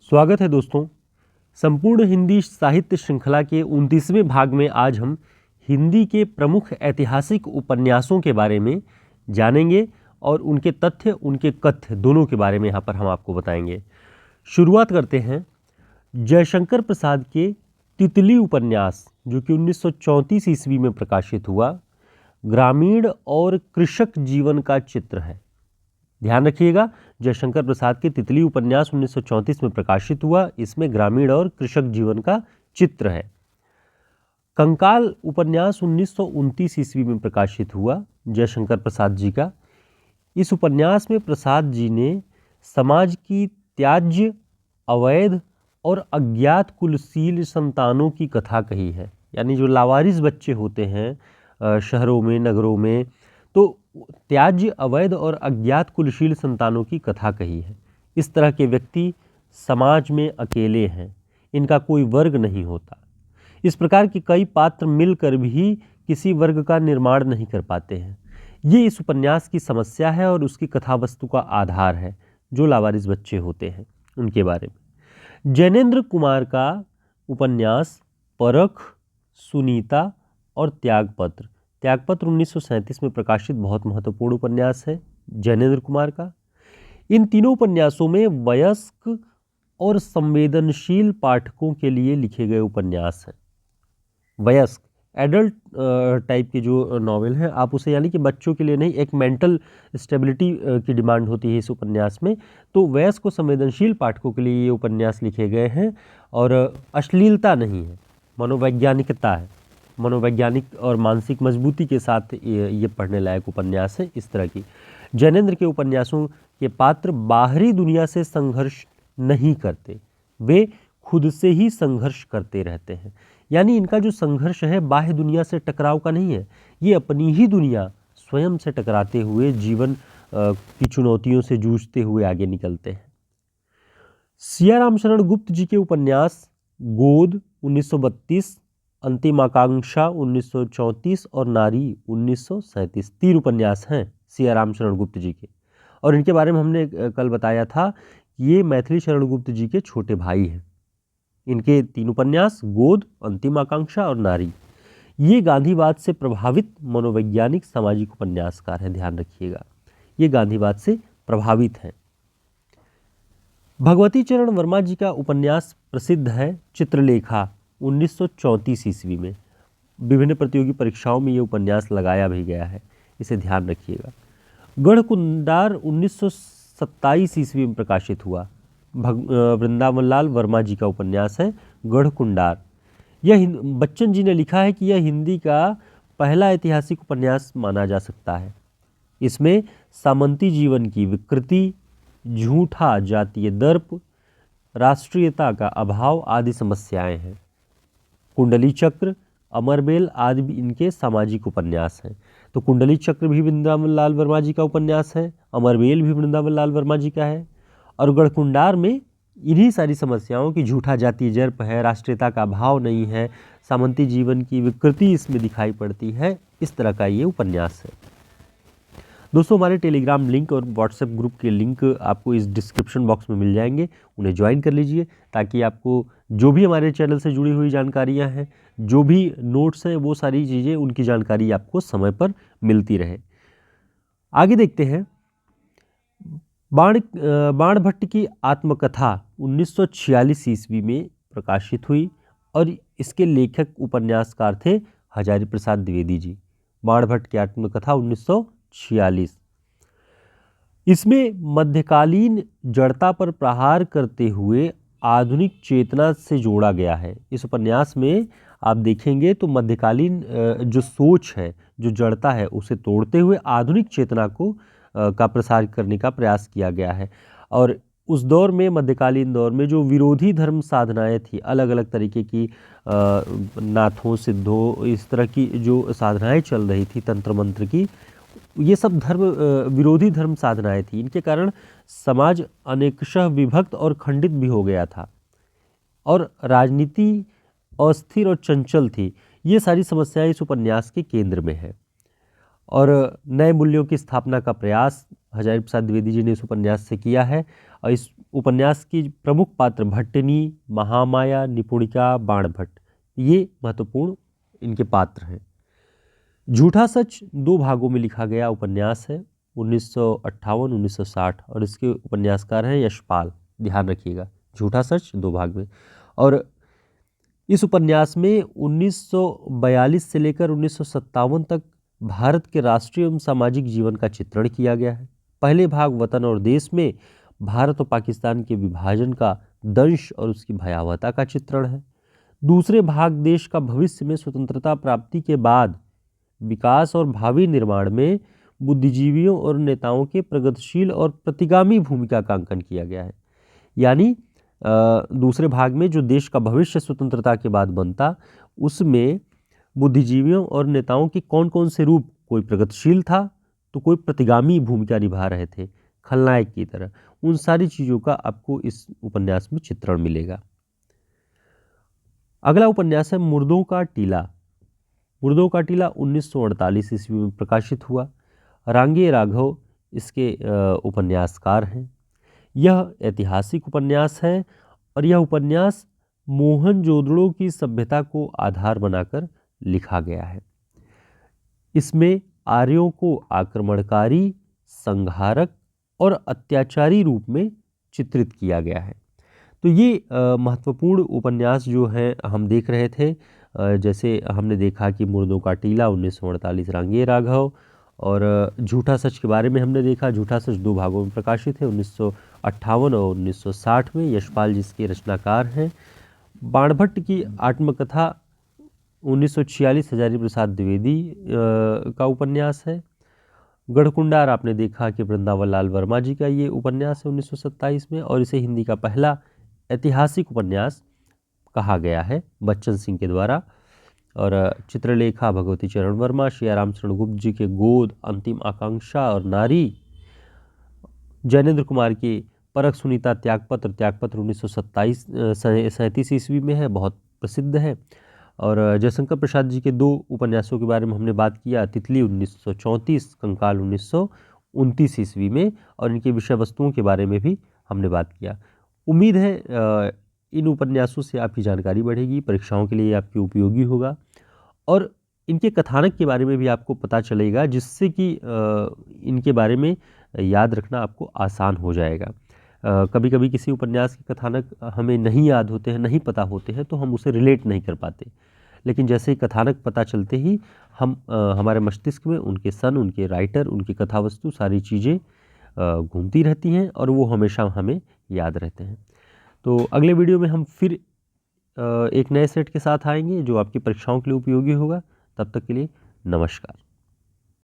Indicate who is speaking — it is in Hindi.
Speaker 1: स्वागत है दोस्तों। संपूर्ण हिंदी साहित्य श्रृंखला के 29वें भाग में आज हम हिंदी के प्रमुख ऐतिहासिक उपन्यासों के बारे में जानेंगे और उनके तथ्य, उनके कथ्य दोनों के बारे में यहाँ पर हम आपको बताएंगे। शुरुआत करते हैं जयशंकर प्रसाद के तितली उपन्यास, जो कि 1934 ईस्वी में प्रकाशित हुआ। ग्रामीण और कृषक जीवन का चित्र है। ध्यान रखिएगा, जयशंकर प्रसाद के तितली उपन्यास 1934 में प्रकाशित हुआ। इसमें ग्रामीण और कृषक जीवन का चित्र है। कंकाल उपन्यास 1929 ईस्वी में प्रकाशित हुआ, जयशंकर प्रसाद जी का। इस उपन्यास में प्रसाद जी ने समाज की त्याज्य, अवैध और अज्ञात कुलशील संतानों की कथा कही है। यानी जो लावारिस बच्चे होते हैं शहरों में, नगरों में, तो त्याज्य, अवैध और अज्ञात कुलशील संतानों की कथा कही है। इस तरह के व्यक्ति समाज में अकेले हैं, इनका कोई वर्ग नहीं होता। इस प्रकार के कई पात्र मिलकर भी किसी वर्ग का निर्माण नहीं कर पाते हैं। ये इस उपन्यास की समस्या है और उसकी कथा वस्तु का आधार है, जो लावारिस बच्चे होते हैं उनके बारे में। जैनेन्द्र कुमार का उपन्यास परख, सुनीता और त्यागपत्र 1937 में प्रकाशित बहुत महत्वपूर्ण उपन्यास है जैनेन्द्र कुमार का। इन तीनों उपन्यासों में वयस्क और संवेदनशील पाठकों के लिए लिखे गए उपन्यास हैं। वयस्क, एडल्ट टाइप के जो नॉवेल हैं, आप उसे, यानी कि बच्चों के लिए नहीं, एक मेंटल स्टेबिलिटी की डिमांड होती है इस उपन्यास में। तो वयस्क और संवेदनशील पाठकों के लिए ये उपन्यास लिखे गए हैं और अश्लीलता नहीं है, मनोवैज्ञानिकता है। मनोवैज्ञानिक और मानसिक मजबूती के साथ ये पढ़ने लायक उपन्यास है। इस तरह की जैनेन्द्र के उपन्यासों के पात्र बाहरी दुनिया से संघर्ष नहीं करते, वे खुद से ही संघर्ष करते रहते हैं। यानी इनका जो संघर्ष है बाह्य दुनिया से टकराव का नहीं है, ये अपनी ही दुनिया स्वयं से टकराते हुए जीवन की चुनौतियों से जूझते हुए आगे निकलते हैं। सियाराम शरण गुप्त जी के उपन्यास गोद 1932, अंतिम आकांक्षा 1934 और नारी 1937 तीन उपन्यास हैं सियाराम शरण गुप्त जी के। और इनके बारे में हमने कल बताया था कि ये मैथिली शरण गुप्त जी के छोटे भाई हैं। इनके तीन उपन्यास गोद, अंतिम आकांक्षा और नारी, ये गांधीवाद से प्रभावित मनोवैज्ञानिक सामाजिक उपन्यासकार हैं। ध्यान रखिएगा, ये गांधीवाद से प्रभावित हैं। भगवती चरण वर्मा जी का उपन्यास प्रसिद्ध है चित्रलेखा 1934 ईस्वी में। विभिन्न प्रतियोगी परीक्षाओं में ये उपन्यास लगाया भी गया है, इसे ध्यान रखिएगा। गढ़कुंडार 1927 ईस्वी में प्रकाशित हुआ। वृंदावन लाल वर्मा जी का उपन्यास है गढ़कुंडार। यह बच्चन जी ने लिखा है कि यह हिंदी का पहला ऐतिहासिक उपन्यास माना जा सकता है। इसमें सामंती जीवन की विकृति, झूठा जातीय दर्प, राष्ट्रीयता का अभाव आदि समस्याएं हैं। कुंडली चक्र, अमरबेल आदि भी इनके सामाजिक उपन्यास हैं। तो कुंडली चक्र भी वृंदावन लाल वर्मा जी का उपन्यास है, अमरबेल भी वृंदावन लाल वर्मा जी का है। और गढ़कुंडार में इन्हीं सारी समस्याओं की, झूठा जातीय जर्प है, राष्ट्रीयता का अभाव नहीं है, सामंती जीवन की विकृति इसमें दिखाई पड़ती है। इस तरह का ये उपन्यास है। दोस्तों, हमारे टेलीग्राम लिंक और व्हाट्सएप ग्रुप के लिंक आपको इस डिस्क्रिप्शन बॉक्स में मिल जाएंगे, उन्हें ज्वाइन कर लीजिए ताकि आपको जो भी हमारे चैनल से जुड़ी हुई जानकारियां हैं, जो भी नोट्स हैं, वो सारी चीज़ें, उनकी जानकारी आपको समय पर मिलती रहे। आगे देखते हैं। बाणभट्ट की आत्मकथा 1946 ईस्वी में प्रकाशित हुई और इसके लेखक उपन्यासकार थे हजारी प्रसाद द्विवेदी जी। बाणभट्ट की आत्मकथा 1946। इसमें मध्यकालीन जड़ता पर प्रहार करते हुए आधुनिक चेतना से जोड़ा गया है। इस उपन्यास में आप देखेंगे तो मध्यकालीन जो सोच है, जो जड़ता है, उसे तोड़ते हुए आधुनिक चेतना को का प्रसार करने का प्रयास किया गया है। और उस दौर में, मध्यकालीन दौर में, जो विरोधी धर्म साधनाएं थी, अलग अलग तरीके की नाथों, सिद्धों, इस तरह की जो साधनाएं चल रही थी, तंत्र मंत्र की, ये सब धर्म विरोधी धर्म साधनाएं थी। इनके कारण समाज अनेकशः विभक्त और खंडित भी हो गया था और राजनीति अस्थिर और चंचल थी। ये सारी समस्याएं इस उपन्यास के केंद्र में है। और नए मूल्यों की स्थापना का प्रयास हजारी प्रसाद द्विवेदी जी ने इस उपन्यास से किया है। और इस उपन्यास की प्रमुख पात्र भट्टिनी, महामाया, निपुणिका, बाणभट्ट, ये महत्वपूर्ण इनके पात्र हैं। झूठा सच 2 भागों में लिखा गया उपन्यास है, 1958-1960, और इसके उपन्यासकार हैं यशपाल। ध्यान रखिएगा, झूठा सच 2 भाग में। और इस उपन्यास में 1942 से लेकर 1957 तक भारत के राष्ट्रीय एवं सामाजिक जीवन का चित्रण किया गया है। पहले भाग वतन और देश में भारत और पाकिस्तान के विभाजन का दंश और उसकी भयावहता का चित्रण है। दूसरे भाग देश का भविष्य में स्वतंत्रता प्राप्ति के बाद विकास और भावी निर्माण में बुद्धिजीवियों और नेताओं के प्रगतिशील और प्रतिगामी भूमिका का अंकन किया गया है। यानी दूसरे भाग में जो देश का भविष्य स्वतंत्रता के बाद बनता, उसमें बुद्धिजीवियों और नेताओं के कौन कौन से रूप, कोई प्रगतिशील था तो कोई प्रतिगामी भूमिका निभा रहे थे खलनायक की तरह, उन सारी चीज़ों का आपको इस उपन्यास में चित्रण मिलेगा। अगला उपन्यास है मुर्दों का टीला। मुर्दों का टीला 1948 ईस्वी में प्रकाशित हुआ। रांगे राघव इसके उपन्यासकार हैं। यह ऐतिहासिक उपन्यास है और यह उपन्यास मोहनजोदड़ो की सभ्यता को आधार बनाकर लिखा गया है। इसमें आर्यों को आक्रमणकारी, संहारक और अत्याचारी रूप में चित्रित किया गया है। तो ये महत्वपूर्ण उपन्यास जो है हम देख रहे थे। जैसे हमने देखा कि मुर्दों का टीला 1948 रांगे राघव, और झूठा सच के बारे में हमने देखा। झूठा सच 2 भागों में प्रकाशित है, 1958 और 1960 में। यशपाल जी इसके रचनाकार हैं। बाणभट्ट की आत्मकथा 1946 हजारी प्रसाद द्विवेदी का उपन्यास है। गढ़कुंडार आपने देखा कि वृंदावन लाल वर्मा जी का ये उपन्यास है 1927 में, और इसे हिंदी का पहला ऐतिहासिक उपन्यास कहा गया है बच्चन सिंह के द्वारा। और चित्रलेखा भगवती चरण वर्मा, श्रीराम शरण गुप्त जी के गोद, अंतिम आकांक्षा और नारी, जैनेन्द्र कुमार की परख सुनीता त्यागपत्र 1937 ईस्वी में है, बहुत प्रसिद्ध है। और जयशंकर प्रसाद जी के 2 उपन्यासों के बारे में हमने बात किया, तितली 1934, कंकाल 1929 ईस्वी में, और इनके विषय वस्तुओं के बारे में भी हमने बात किया। उम्मीद है इन उपन्यासों से आपकी जानकारी बढ़ेगी, परीक्षाओं के लिए आपकी उपयोगी होगा, और इनके कथानक के बारे में भी आपको पता चलेगा, जिससे कि इनके बारे में याद रखना आपको आसान हो जाएगा। कभी कभी किसी उपन्यास के कथानक हमें नहीं याद होते हैं, नहीं पता होते हैं, तो हम उसे रिलेट नहीं कर पाते, लेकिन जैसे ही कथानक पता चलते ही हम हमारे मस्तिष्क में उनके सन, उनके राइटर, उनकी कथावस्तु, सारी चीज़ें घूमती रहती हैं और वो हमेशा हमें याद रहते हैं। तो अगले वीडियो में हम फिर एक नए सेट के साथ आएंगे जो आपकी परीक्षाओं के लिए उपयोगी होगा। तब तक के लिए नमस्कार।